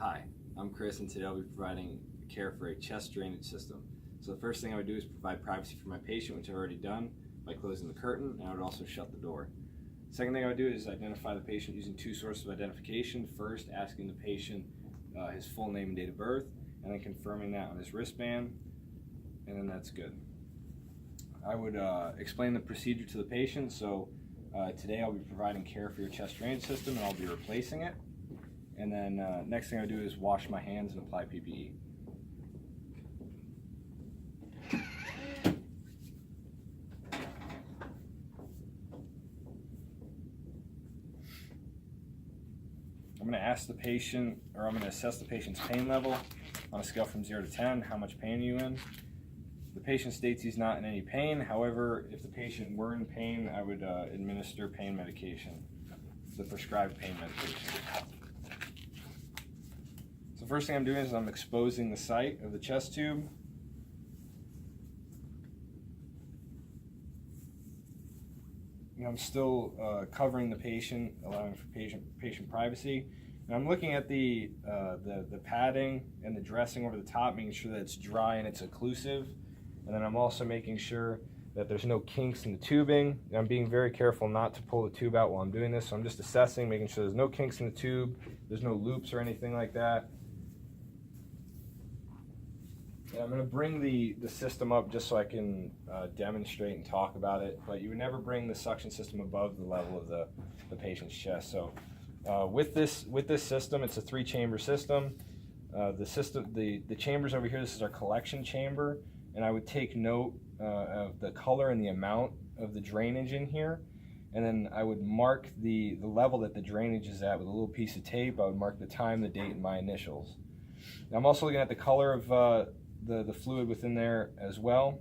Hi, I'm Chris, and today I'll be providing care for a chest drainage system. So the first thing I would do is provide privacy for my patient, which I've already done by closing the curtain, and I would also shut the door. Second thing I would do is identify the patient using two sources of identification. First, asking the patient his full name and date of birth, and then confirming that on his wristband, and then that's good. I would explain the procedure to the patient. So today I'll be providing care for your chest drainage system, and I'll be replacing it. And then next thing I do is wash my hands and apply PPE. I'm going to ask the patient, or I'm going to assess the patient's pain level on a scale from 0 to 10. How much pain are you in? The patient states he's not in any pain. However, if the patient were in pain, I would administer pain medication, the prescribed pain medication. So first thing I'm doing is I'm exposing the site of the chest tube. And I'm still covering the patient, allowing for patient privacy. And I'm looking at the padding and the dressing over the top, making sure that it's dry and it's occlusive. And then I'm also making sure that there's no kinks in the tubing. And I'm being very careful not to pull the tube out while I'm doing this. So I'm just assessing, making sure there's no kinks in the tube, there's no loops or anything like that. And I'm going to bring the system up just so I can demonstrate and talk about it, but you would never bring the suction system above the level of the patient's chest. So with this system, it's a 3-chamber system. The chambers over here, this is our collection chamber, and I would take note of the color and the amount of the drainage in here, and then I would mark the level that the drainage is at with a little piece of tape. I would mark the time, the date, and my initials. Now I'm also looking at the color of the fluid within there as well.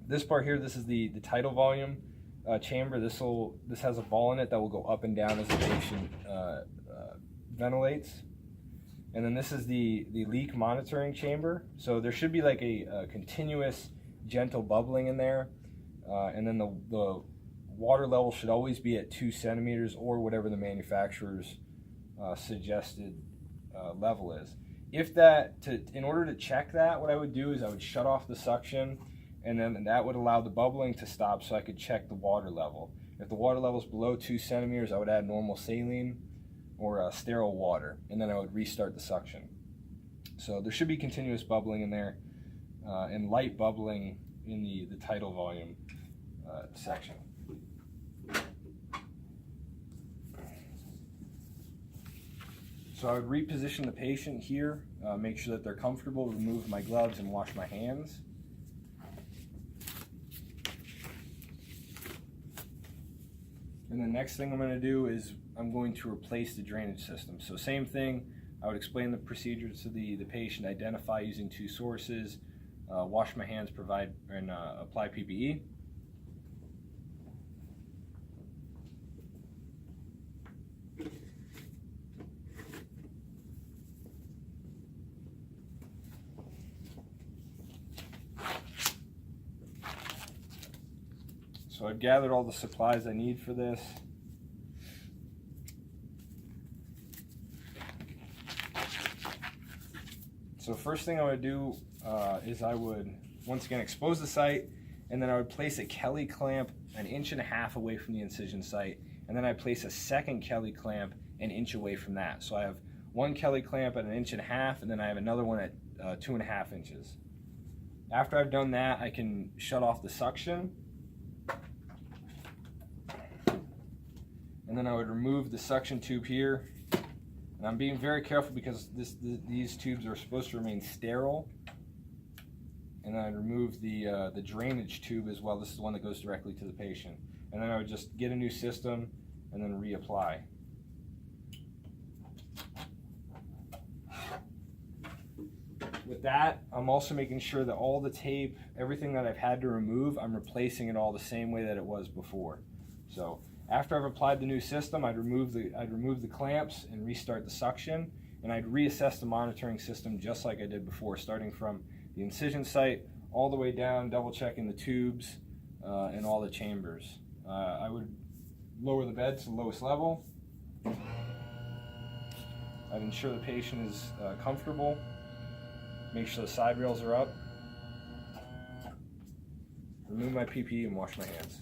This part here, this is the tidal volume chamber. This has a ball in it that will go up and down as the patient ventilates. And then this is the leak monitoring chamber. So there should be like a continuous gentle bubbling in there. And then the water level should always be at 2 centimeters or whatever the manufacturer's suggested level is. In order to check that, what I would do is I would shut off the suction, and then that would allow the bubbling to stop so I could check the water level. If the water level is below 2 centimeters, I would add normal saline or sterile water, and then I would restart the suction. So there should be continuous bubbling in there and light bubbling in the tidal volume section. So I would reposition the patient here, make sure that they're comfortable, remove my gloves, and wash my hands. And the next thing I'm going to do is I'm going to replace the drainage system. So same thing, I would explain the procedure to the patient, identify using 2 sources, wash my hands, provide and apply PPE. So I've gathered all the supplies I need for this. So first thing I would do is I would, once again, expose the site, and then I would place a Kelly clamp 1.5 inches away from the incision site, and then I place a second Kelly clamp 1 inch away from that. So I have one Kelly clamp at 1.5 inches, and then I have another one at 2.5 inches. After I've done that, I can shut off the suction. And then I would remove the suction tube here. And I'm being very careful because these tubes are supposed to remain sterile. And then I'd remove the drainage tube as well. This is the one that goes directly to the patient. And then I would just get a new system and then reapply. With that, I'm also making sure that all the tape, everything that I've had to remove, I'm replacing it all the same way that it was before. So after I've applied the new system, I'd remove the clamps and restart the suction, and I'd reassess the monitoring system just like I did before, starting from the incision site all the way down, double checking the tubes and all the chambers. I would lower the bed to the lowest level. I'd ensure the patient is comfortable, make sure the side rails are up, remove my PPE and wash my hands.